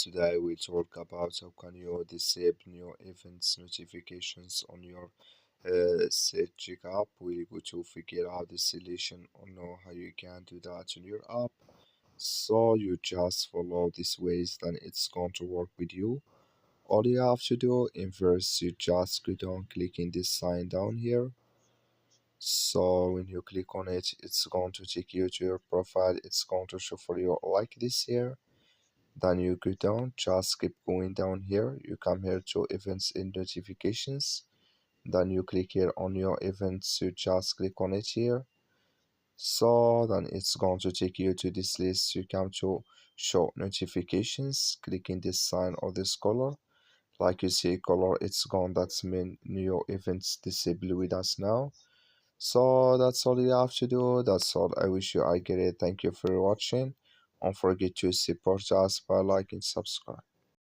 Today we talk about how can you disable new events notifications on your SeatGeek app. We're going to figure out the solution or know how you can do that on your app. So you just follow these ways, then it's going to work with you. All you have to do in first, you just go down, clicking this sign down here. So when you click on it, it's going to take you to your profile. It's going to show for you like this here. Then you go down, just keep going down here. You come here to events and notifications. Then you click here on your events. You just click on it here. So then it's going to take you to this list. You come to show notifications. Clicking this sign or this color. Like you see color, it's gone. That's mean new events disabled with us now. So that's all you have to do. That's all. I wish you I get it. Thank you for watching. Don't forget to support us by liking, subscribe.